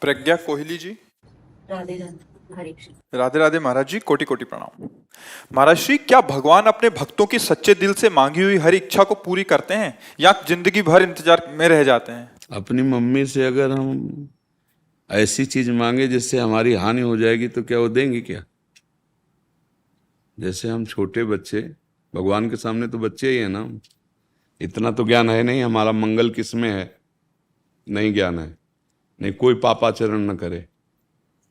प्रज्ञा कोहली जी। राधे राधे, हरे कृष्ण। राधे राधे महाराज जी, कोटि कोटि प्रणाम। महाराज श्री, क्या भगवान अपने भक्तों की सच्चे दिल से मांगी हुई हर इच्छा को पूरी करते हैं या जिंदगी भर इंतजार में रह जाते हैं? अपनी मम्मी से अगर हम ऐसी चीज मांगे जिससे हमारी हानि हो जाएगी तो क्या वो देंगी क्या? जैसे हम छोटे बच्चे, भगवान के सामने तो बच्चे ही है ना। इतना तो ज्ञान है नहीं हमारा मंगल किसमें है, नहीं ज्ञान है। नहीं, कोई पापाचरण न करे।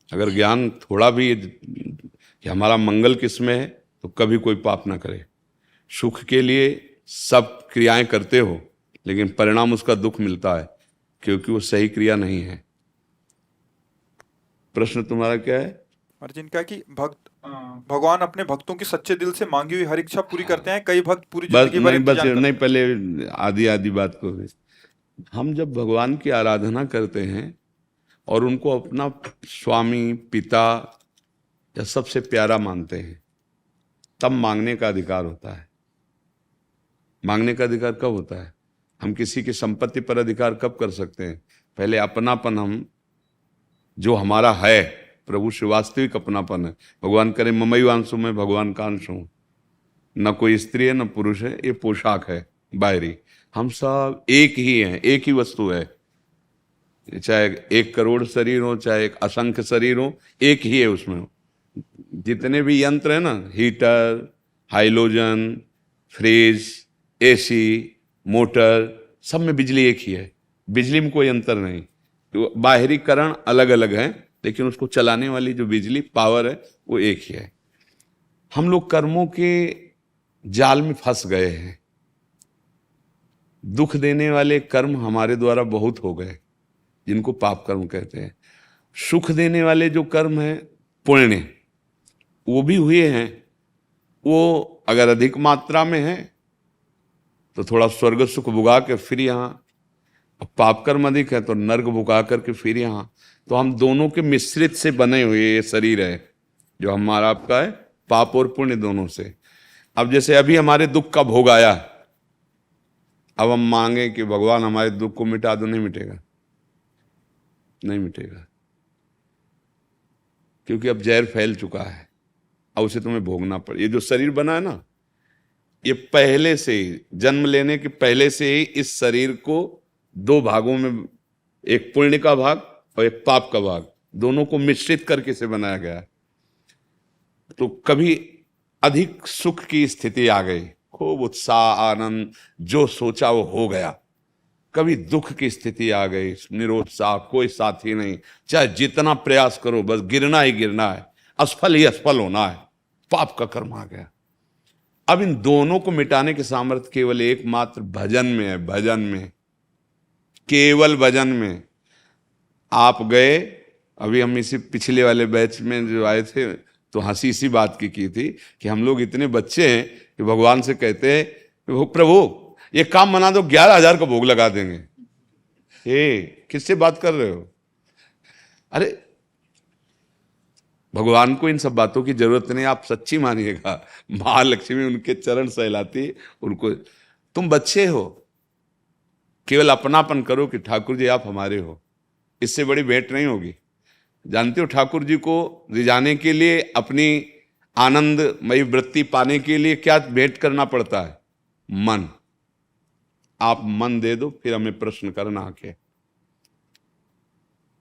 अगर ज्ञान थोड़ा भी कि हमारा मंगल किसमें है तो कभी कोई पाप ना करे। सुख के लिए सब क्रियाएं करते हो लेकिन परिणाम उसका दुख मिलता है क्योंकि वो सही क्रिया नहीं है। प्रश्न तुम्हारा क्या है? महाराज जी, इनका है कि भगवान अपने भक्तों की सच्चे दिल से मांगी हुई हर इच्छा पूरी करते हैं। कई भक्त पूरी बस जिंदगी भर नहीं, बस इंतजार करते नहीं, पहले आधी आधी बात को। हम जब भगवान की आराधना करते हैं और उनको अपना स्वामी, पिता या सबसे प्यारा मानते हैं, तब मांगने का अधिकार होता है। मांगने का अधिकार कब होता है? हम किसी की संपत्ति पर अधिकार कब कर सकते हैं? पहले अपनापन, हम जो हमारा है प्रभु से वास्तविक अपनापन है। भगवान करे ममैवांशु में भगवान का अंश हूं। न कोई स्त्री है न पुरुष है, ये पोशाक है बाहरी। हम सब एक ही हैं, एक ही वस्तु है। चाहे 1 करोड़ शरीर हो, चाहे एक असंख्य शरीर हो, एक ही है उसमें। जितने भी यंत्र है ना, heater, halogen, fridge, AC, motor, सब में बिजली एक ही है। बिजली में कोई अंतर नहीं। तो बाहरीकरण अलग अलग है लेकिन उसको चलाने वाली जो बिजली पावर है वो एक ही है। हम लोग कर्मों के जाल में फंस गए हैं। दुख देने वाले कर्म हमारे द्वारा बहुत हो गए जिनको पाप कर्म कहते हैं। सुख देने वाले जो कर्म हैं पुण्य, वो भी हुए हैं। वो अगर अधिक मात्रा में है तो थोड़ा स्वर्ग सुख भुगा के फिर यहाँ, पाप कर्म अधिक है तो नर्क भुगा करके फिर यहाँ। तो हम दोनों के मिश्रित से बने हुए ये शरीर है जो हमारा आपका है, पाप और पुण्य दोनों से। अब जैसे अभी हमारे दुख का भोग आया, अब हम मांगे कि भगवान हमारे दुख को मिटा दो, नहीं मिटेगा, नहीं मिटेगा, क्योंकि अब जहर फैल चुका है, अब उसे तुम्हें भोगना पड़े। ये जो शरीर बना है ना, ये पहले से ही, जन्म लेने के पहले से ही इस शरीर को 2 भागों में, एक पुण्य का भाग और एक पाप का भाग, दोनों को मिश्रित करके इसे बनाया गया है। तो कभी अधिक सुख की स्थिति आ गई, खूब उत्साह आनंद, जो सोचा वो हो गया। कभी दुख की स्थिति आ गई, निरुत्साह, कोई साथी नहीं, चाहे जितना प्रयास करो बस गिरना ही गिरना है, असफल ही असफल होना है, पाप का कर्म आ गया। अब इन दोनों को मिटाने के सामर्थ्य केवल एकमात्र भजन में है। भजन में, केवल भजन में। आप गए, अभी हम इसी पिछले वाले बैच में जो आए थे तो हंसी इसी बात की थी कि हम लोग इतने बच्चे हैं कि भगवान से कहते हैं प्रभु ये काम बना दो, 11,000 का भोग लगा देंगे। किससे बात कर रहे हो? अरे भगवान को इन सब बातों की जरूरत नहीं। आप सच्ची मानिएगा, महालक्ष्मी उनके चरण सहलाती उनको। तुम बच्चे हो, केवल अपनापन करो कि ठाकुर जी आप हमारे हो, इससे बड़ी भेंट नहीं होगी। जानते हो ठाकुर जी को रिझाने के लिए, अपनी आनंदमयी वृत्ति पाने के लिए क्या भेंट करना पड़ता है? मन। आप मन दे दो, फिर हमें प्रश्न करना आके,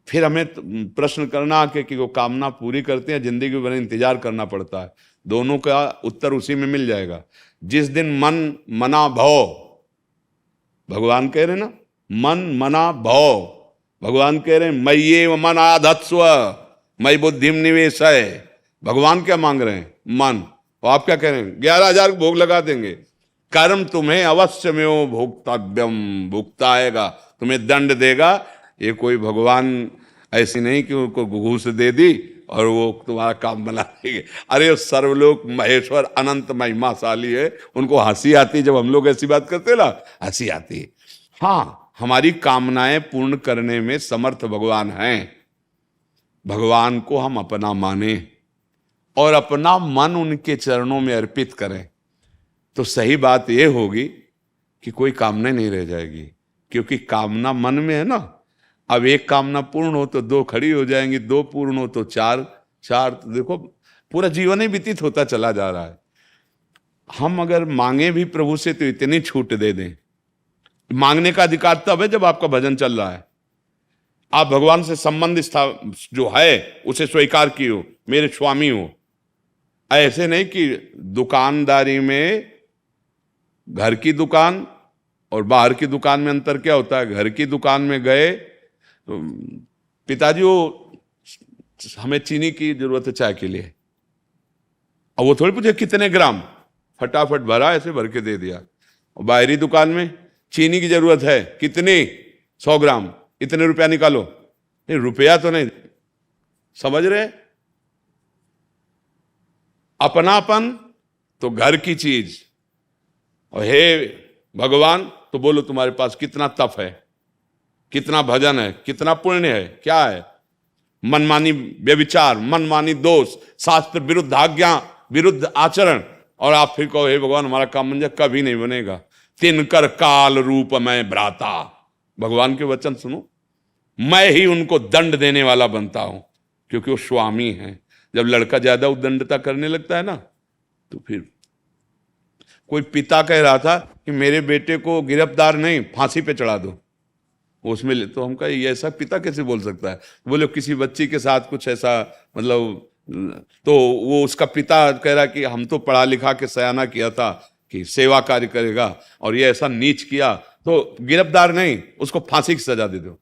फिर हमें प्रश्न करना आके कि वो कामना पूरी करते हैं, जिंदगी भर इंतजार करना पड़ता है। दोनों का उत्तर उसी में मिल जाएगा। जिस दिन मन मना भव, भगवान कह रहे ना, मन मना भव, भगवान कह रहे हैं मय्येव मन आधत्स्व मयि बुद्धिम निवेशय। भगवान क्या मांग रहे हैं? मन। और आप क्या कह रहे हैं? 11,000 भोग लगा देंगे। कर्म तुम्हें अवश्य में हो भोक्तव्यम, भुगता आएगा, तुम्हें दंड देगा। ये कोई भगवान ऐसी नहीं कि उनको घूस दे दी और वो तुम्हारा काम बना देंगे। अरे वो सर्वलोक महेश्वर अनंत महिमाशाली है, उनको हंसी आती जब हम लोग ऐसी बात करते ना, हंसी आती। हाँ, हमारी कामनाएं पूर्ण करने में समर्थ भगवान हैं। भगवान को हम अपना माने और अपना मन उनके चरणों में अर्पित करें तो सही बात यह होगी कि कोई कामना नहीं रह जाएगी। क्योंकि कामना मन में है ना, अब एक कामना पूर्ण हो तो दो खड़ी हो जाएंगी, दो पूर्ण हो तो चार, चार तो देखो पूरा जीवन ही व्यतीत होता चला जा रहा है। हम अगर मांगे भी प्रभु से तो इतनी छूट दे दें। मांगने का अधिकार तब है जब आपका भजन चल रहा है, आप भगवान से संबंध जो है उसे स्वीकार किए हो, मेरे स्वामी हो। ऐसे नहीं कि दुकानदारी में घर की दुकान और बाहर की दुकान में अंतर क्या होता है। घर की दुकान में गए तो पिताजी वो हमें चीनी की जरूरत है चाय के लिए, और वो थोड़ी पूछे कितने ग्राम, फटाफट भरा ऐसे भर के दे दिया। और बाहरी दुकान में चीनी की जरूरत है कितनी, 100 ग्राम, इतने रुपया निकालो। नहीं, रुपया तो नहीं, समझ रहे। अपनापन तो घर की चीज, और हे भगवान तो बोलो तुम्हारे पास कितना तप है, कितना भजन है, कितना पुण्य है, क्या है। मनमानी व्यभिचार, मनमानी दोष, शास्त्र विरुद्ध आज्ञा, विरुद्ध आचरण, और आप फिर कहो हे भगवान हमारा काम बन जाए, कभी नहीं बनेगा। तिनकर काल रूप में भ्राता, भगवान के वचन सुनो, मैं ही उनको दंड देने वाला बनता हूं, क्योंकि वो स्वामी है। जब लड़का ज्यादा उद्दंडता करने लगता है ना, तो फिर कोई पिता कह रहा था कि मेरे बेटे को गिरफ्तार नहीं, फांसी पे चढ़ा दो, उसमें तो हम कहा ये ऐसा पिता कैसे बोल सकता है। बोले किसी बच्ची के साथ कुछ ऐसा, मतलब तो वो उसका पिता कह रहा कि हम तो पढ़ा लिखा के सयाना किया था कि सेवा कार्य करेगा, और ये ऐसा नीच किया तो गिरफ्तार नहीं, उसको फांसी की सजा दे दो।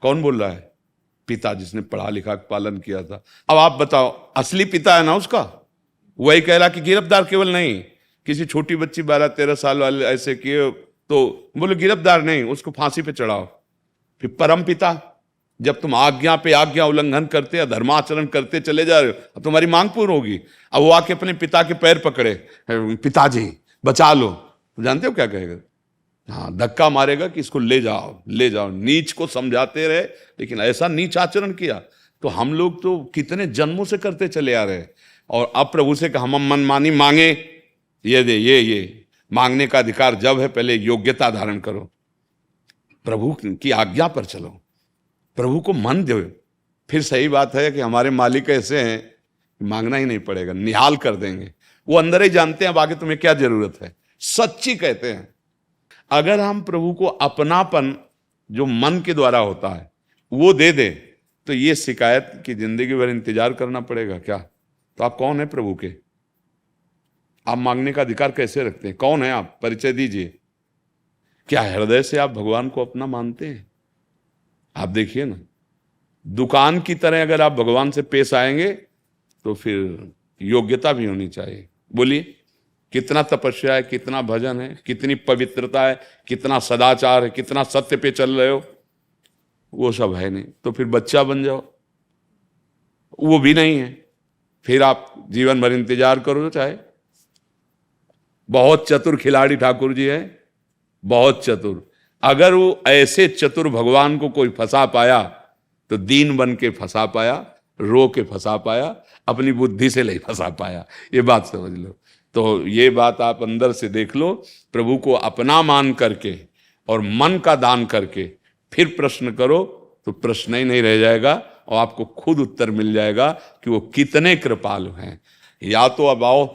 कौन बोल रहा है? पिता जिसने पढ़ा लिखा पालन किया था। अब आप बताओ, असली पिता है ना उसका, वही कह रहा कि गिरफ्तार केवल नहीं, किसी छोटी बच्ची 12-13 साल वाले ऐसे किए तो बोले गिरफ्तार नहीं, उसको फांसी पे चढ़ाओ। फिर परम पिता, जब तुम आज्ञा पे आज्ञा उल्लंघन करते, धर्माचरण करते चले जा रहे हो, अब तुम्हारी मांग पूर्ण होगी। अब वो आके अपने पिता के पैर पकड़े, पिताजी बचा लो, तो जानते हो क्या कहेगा? हाँ, धक्का मारेगा कि इसको ले जाओ, ले जाओ। नीच को समझाते रहे, लेकिन ऐसा नीच आचरण किया तो हम लोग तो कितने जन्मों से करते चले आ रहे। और अब प्रभु से हम मनमानी मांगे, ये दे, ये मांगने का अधिकार जब है, पहले योग्यता धारण करो, प्रभु की आज्ञा पर चलो, प्रभु को मन दो। फिर सही बात है कि हमारे मालिक ऐसे हैं, मांगना ही नहीं पड़ेगा, निहाल कर देंगे। वो अंदर ही जानते हैं अब आगे तुम्हें क्या जरूरत है, सच्ची कहते हैं। अगर हम प्रभु को अपनापन जो मन के द्वारा होता है वो दे दे, तो ये शिकायत कि जिंदगी भर इंतजार करना पड़ेगा क्या? तो आप कौन है प्रभु के? आप मांगने का अधिकार कैसे रखते हैं? कौन है आप? परिचय दीजिए। क्या हृदय से आप भगवान को अपना मानते हैं? आप देखिए ना, दुकान की तरह अगर आप भगवान से पेश आएंगे तो फिर योग्यता भी होनी चाहिए। बोलिए, कितना तपस्या है, कितना भजन है, कितनी पवित्रता है, कितना सदाचार है, कितना सत्य पे चल रहे हो, वो सब है नहीं। तो फिर बच्चा बन जाओ, वो भी नहीं है, फिर आप जीवन भर इंतजार करो। चाहे बहुत चतुर खिलाड़ी ठाकुर जी है, बहुत चतुर। अगर वो ऐसे चतुर भगवान को कोई फंसा पाया तो दीन बन के फंसा पाया, रो के फंसा पाया, अपनी बुद्धि से नहीं फंसा पाया। ये बात समझ लो। तो ये बात आप अंदर से देख लो, प्रभु को अपना मान करके और मन का दान करके फिर प्रश्न करो तो प्रश्न ही नहीं रह जाएगा, और आपको खुद उत्तर मिल जाएगा कि वो कितने कृपालु हैं। या तो अब आओ,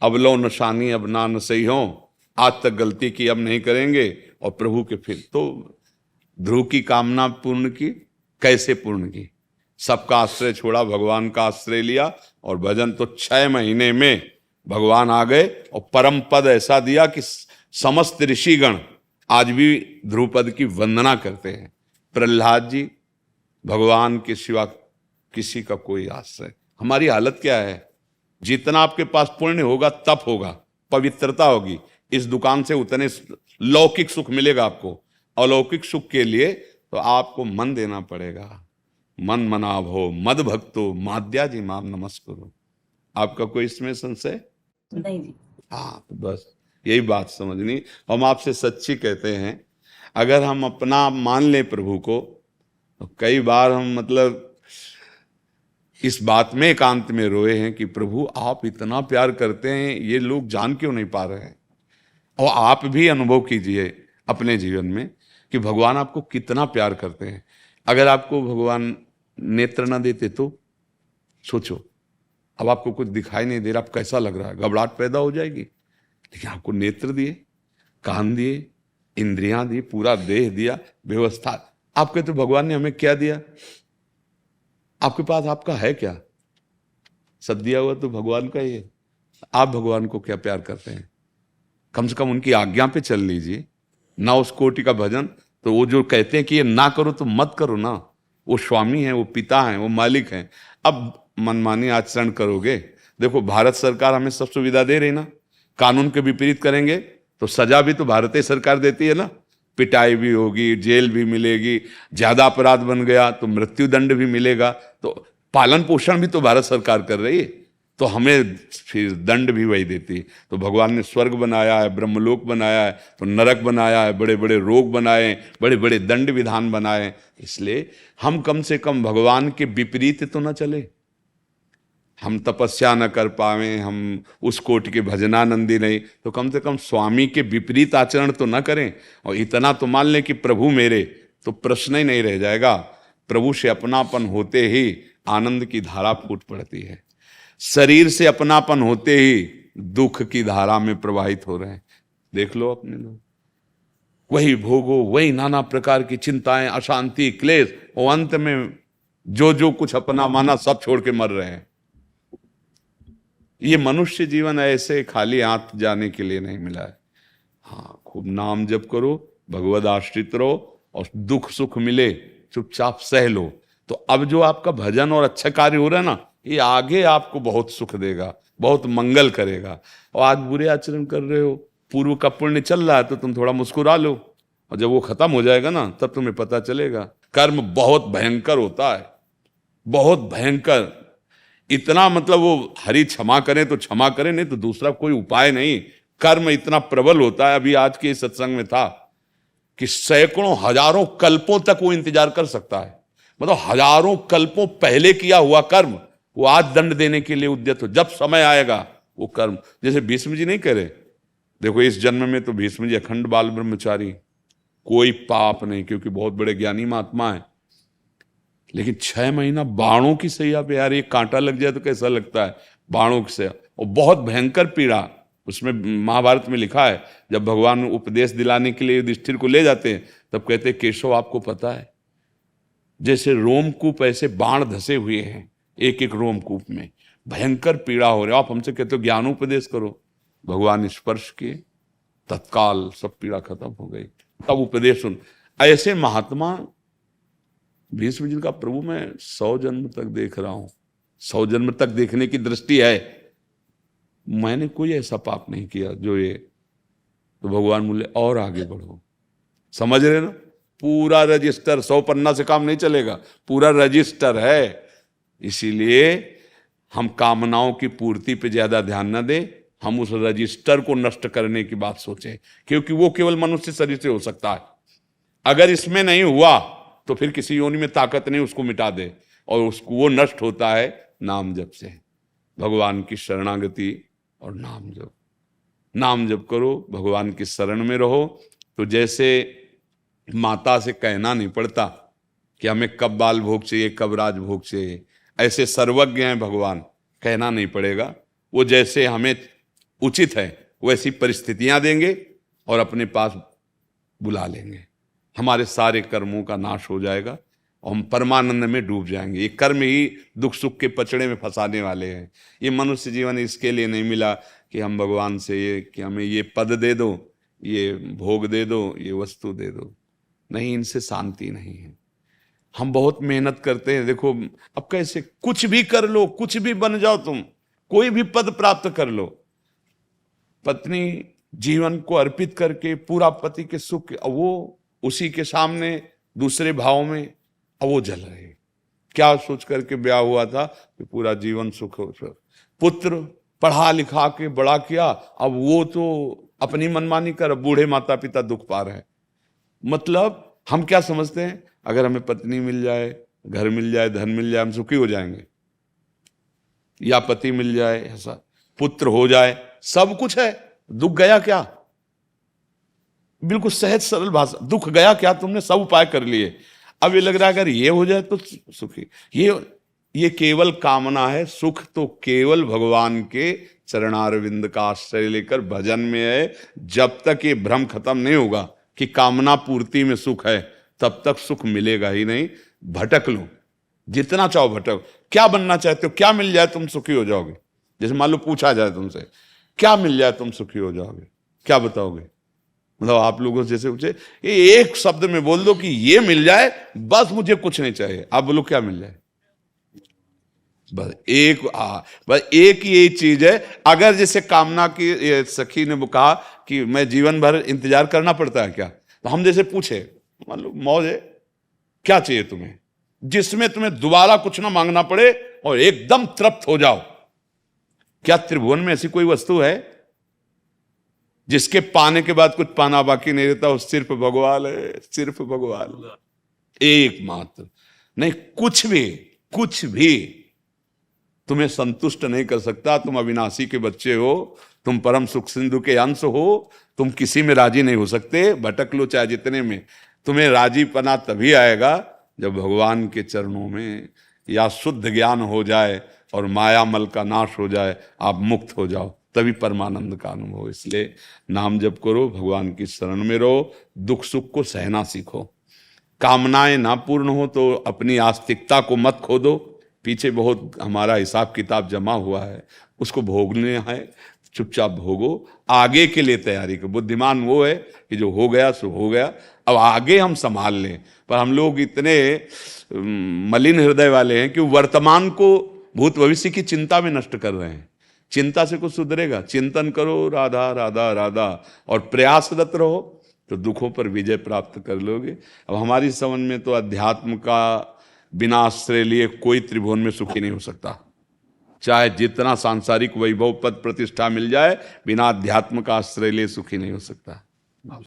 अब लो निशानी, अब ना न सही हो, आज तक गलती की अब नहीं करेंगे, और प्रभु के फिर तो ध्रुव की कामना पूर्ण की, कैसे पूर्ण की? सबका आश्रय छोड़ा, भगवान का आश्रय लिया, और भजन तो 6 महीने में भगवान आ गए, और परम पद ऐसा दिया कि समस्त ऋषिगण आज भी ध्रुव पद की वंदना करते हैं। प्रहलाद जी, भगवान के सिवा किसी का कोई आश्रय। हमारी हालत क्या है? जितना आपके पास पुण्य होगा, तप होगा, पवित्रता होगी, इस दुकान से उतने लौकिक सुख मिलेगा आपको। अलौकिक सुख के लिए तो आपको मन देना पड़ेगा। मन मनाव हो मद भक्तो माद्या जी माम नमस्कुरु। आपका कोई इसमें संशय? नहीं जी। हाँ, तो बस यही बात समझनी। हम आपसे सच्ची कहते हैं, अगर हम अपना मान लें प्रभु को, तो कई बार हम मतलब इस बात में एकांत में रोए हैं कि प्रभु आप इतना प्यार करते हैं, ये लोग जान क्यों नहीं पा रहे हैं। और आप भी अनुभव कीजिए अपने जीवन में कि भगवान आपको कितना प्यार करते हैं। अगर आपको भगवान नेत्र ना देते तो सोचो, अब आपको कुछ दिखाई नहीं दे रहा, अब कैसा लग रहा है, घबराहट पैदा हो जाएगी। लेकिन आपको नेत्र दिए, कान दिए, इंद्रियां दी, पूरा देह दिया, व्यवस्था। आप कहते भगवान ने हमें क्या दिया? आपके पास आपका है क्या? सब दिया हुआ तो भगवान का ही है। आप भगवान को क्या प्यार करते हैं? कम से कम उनकी आज्ञा पे चल लीजिए ना। उस कोटि का भजन तो वो जो कहते हैं कि ये ना करो तो मत करो ना। वो स्वामी हैं, वो पिता हैं, वो मालिक हैं। अब मनमानी आचरण करोगे, देखो भारत सरकार हमें सब सुविधा दे रही ना। कानून के विपरीत करेंगे तो सजा भी तो भारतीय सरकार देती है ना। पिटाई भी होगी, जेल भी मिलेगी, ज्यादा अपराध बन गया तो मृत्यु दंड भी मिलेगा। तो पालन पोषण भी तो भारत सरकार कर रही है, तो हमें फिर दंड भी वही देती है। तो भगवान ने स्वर्ग बनाया है, ब्रह्मलोक बनाया है, तो नरक बनाया है, बड़े बड़े रोग बनाए, बड़े बड़े दंड विधान बनाए। इसलिए हम कम से कम भगवान के विपरीत तो न चले। हम तपस्या न कर पावे, हम उस कोटि के भजनानंदी नहीं, तो कम से कम स्वामी के विपरीत आचरण तो न करें। और इतना तो मान लें कि प्रभु मेरे, तो प्रश्न ही नहीं रह जाएगा। प्रभु से अपनापन होते ही आनंद की धारा फूट पड़ती है। शरीर से अपनापन होते ही दुख की धारा में प्रवाहित हो रहे हैं। देख लो अपने लोग, वही भोगो, वही नाना प्रकार की चिंताएं, अशांति, क्लेश, और अंत में जो जो कुछ अपना माना सब छोड़ के मर रहे हैं। ये मनुष्य जीवन ऐसे खाली हाथ जाने के लिए नहीं मिला है। हाँ, खूब नाम जप करो, भगवद आश्रित रहो, और दुख सुख मिले चुपचाप सह लो। तो अब जो आपका भजन और अच्छा कार्य हो रहा है ना, ये आगे आपको बहुत सुख देगा, बहुत मंगल करेगा। और आज बुरे आचरण कर रहे हो, पूर्व का पुण्य चल रहा है, तो तुम थोड़ा मुस्कुरा लो, और जब वो खत्म हो जाएगा ना, तब तुम्हें पता चलेगा कर्म बहुत भयंकर होता है, बहुत भयंकर। इतना मतलब वो हरि क्षमा करें तो क्षमा करें, नहीं तो दूसरा कोई उपाय नहीं। कर्म इतना प्रबल होता है। अभी आज के सत्संग में था कि सैकड़ों हजारों कल्पों तक वो इंतजार कर सकता है। मतलब हजारों कल्पों पहले किया हुआ कर्म वो आज दंड देने के लिए उद्यत हो। जब समय आएगा वो कर्म, जैसे भीष्म जी नहीं करे, देखो इस जन्म में तो भीष्म जी अखंड बाल ब्रह्मचारी, कोई पाप नहीं, क्योंकि बहुत बड़े ज्ञानी महात्मा है। लेकिन 6 महीना बाणों की सैया पे, यार एक कांटा लग जाए तो कैसा लगता है, बाणों की सैया, और बहुत भयंकर पीड़ा। उसमें महाभारत में लिखा है, जब भगवान उपदेश दिलाने के लिए युधिष्ठिर को ले जाते हैं, तब कहते हैं केशव आपको पता है, जैसे रोमकूप ऐसे बाण धसे हुए हैं, एक एक रोमकूप में भयंकर पीड़ा हो रही है। आप हमसे कहते हो ज्ञानोपदेश करो, भगवान स्पर्श किए, तत्काल सब पीड़ा खत्म हो गई, तब उपदेश सुन। ऐसे महात्मा भीष्म जी का प्रभु मैं 100 जन्म तक देख रहा हूं। 100 जन्म तक देखने की दृष्टि है। मैंने कोई ऐसा पाप नहीं किया जो ये, तो भगवान बोले और आगे बढ़ो। समझ रहे ना, पूरा रजिस्टर, 100 पन्ना से काम नहीं चलेगा, पूरा रजिस्टर है। इसीलिए हम कामनाओं की पूर्ति पे ज्यादा ध्यान न दें, हम उस रजिस्टर को नष्ट करने की बात सोचें, क्योंकि वो केवल मनुष्य शरीर से हो सकता है। अगर इसमें नहीं हुआ तो फिर किसी योनि में ताकत नहीं उसको मिटा दे, और उसको वो नष्ट होता है नाम जप से। भगवान की शरणागति और नाम जप, नाम जप करो, भगवान की शरण में रहो। तो जैसे माता से कहना नहीं पड़ता कि हमें कब बाल भोग चाहिए, कब राज भोग चाहिए, ऐसे सर्वज्ञ हैं भगवान, कहना नहीं पड़ेगा। वो जैसे हमें उचित है वैसी परिस्थितियां देंगे और अपने पास बुला लेंगे। हमारे सारे कर्मों का नाश हो जाएगा और हम परमानंद में डूब जाएंगे। ये कर्म ही दुख सुख के पचड़े में फंसाने वाले हैं। ये मनुष्य जीवन इसके लिए नहीं मिला कि हम भगवान से ये कि हमें ये पद दे दो, ये भोग दे दो, ये वस्तु दे दो। नहीं, इनसे शांति नहीं है। हम बहुत मेहनत करते हैं। देखो अब कैसे कुछ भी कर लो, कुछ भी बन जाओ, तुम कोई भी पद प्राप्त कर लो, पत्नी जीवन को अर्पित करके पूरा पति के सुख, वो उसी के सामने दूसरे भाव में अब वो जल रहे। क्या सोच करके ब्याह हुआ था कि पूरा जीवन सुख हो। पुत्र पढ़ा लिखा के बड़ा किया, अब वो तो अपनी मनमानी कर, बूढ़े माता पिता दुख पा रहे हैं। मतलब हम क्या समझते हैं, अगर हमें पत्नी मिल जाए, घर मिल जाए, धन मिल जाए, हम सुखी हो जाएंगे, या पति मिल जाए, ऐसा पुत्र हो जाए, सब कुछ है, दुख गया क्या? बिल्कुल सहज सरल भाषा, दुख गया क्या? तुमने सब उपाय कर लिए। अब ये लग रहा है अगर ये हो जाए तो सुखी। ये केवल कामना है। सुख तो केवल भगवान के चरणारविंद का आश्रय लेकर भजन में है। जब तक ये भ्रम खत्म नहीं होगा कि कामना पूर्ति में सुख है, तब तक सुख मिलेगा ही नहीं। भटक लो, जितना चाहो भटक। क्या बनना चाहते हो, क्या मिल जाए तुम सुखी हो जाओगे? जैसे मान लो पूछा जाए तुमसे क्या मिल जाए तुम सुखी हो जाओगे, क्या बताओगे? मतलब आप लोगों से जैसे पूछे, ये एक शब्द में बोल दो कि ये मिल जाए, बस मुझे कुछ नहीं चाहिए। आप बोलो क्या मिल जाए? बस एक यही चीज है। अगर जैसे कामना की सखी ने वो कहा कि मैं जीवन भर इंतजार करना पड़ता है क्या, तो हम जैसे पूछे, मान लो मौज है, क्या चाहिए तुम्हें जिसमें तुम्हें दोबारा कुछ ना मांगना पड़े और एकदम तृप्त हो जाओ? क्या त्रिभुवन में ऐसी कोई वस्तु है जिसके पाने के बाद कुछ पाना बाकी नहीं रहता? वो सिर्फ भगवान है, सिर्फ भगवान, एकमात्र। नहीं, कुछ भी तुम्हें संतुष्ट नहीं कर सकता। तुम अविनाशी के बच्चे हो, तुम परम सुख सिंधु के अंश हो, तुम किसी में राजी नहीं हो सकते। भटक लो चाहे जितने में, तुम्हें राजीपना तभी आएगा जब भगवान के चरणों में या शुद्ध ज्ञान हो जाए और मायामल का नाश हो जाए, आप मुक्त हो जाओ, तभी परमानंद का अनुभव हो। इसलिए नाम जप करो, भगवान की शरण में रहो, दुख सुख को सहना सीखो। कामनाएं ना पूर्ण हो तो अपनी आस्तिकता को मत खो दो। पीछे बहुत हमारा हिसाब किताब जमा हुआ है, उसको भोगने है, चुपचाप भोगो। आगे के लिए तैयारी करो। बुद्धिमान वो है कि जो हो गया सो हो गया, अब आगे हम संभाल लें। पर हम लोग इतने मलिन हृदय वाले हैं कि वर्तमान को भूत भविष्य की चिंता में नष्ट कर रहे हैं। चिंता से कुछ सुधरेगा? चिंतन करो, राधा राधा राधा, और प्रयासरत रहो तो दुखों पर विजय प्राप्त कर लोगे। अब हमारी समझ में तो अध्यात्म का बिना आश्रय लिए कोई त्रिभुवन में सुखी नहीं हो सकता। चाहे जितना सांसारिक वैभव पद प्रतिष्ठा मिल जाए, बिना अध्यात्म का आश्रय लिए सुखी नहीं हो सकता।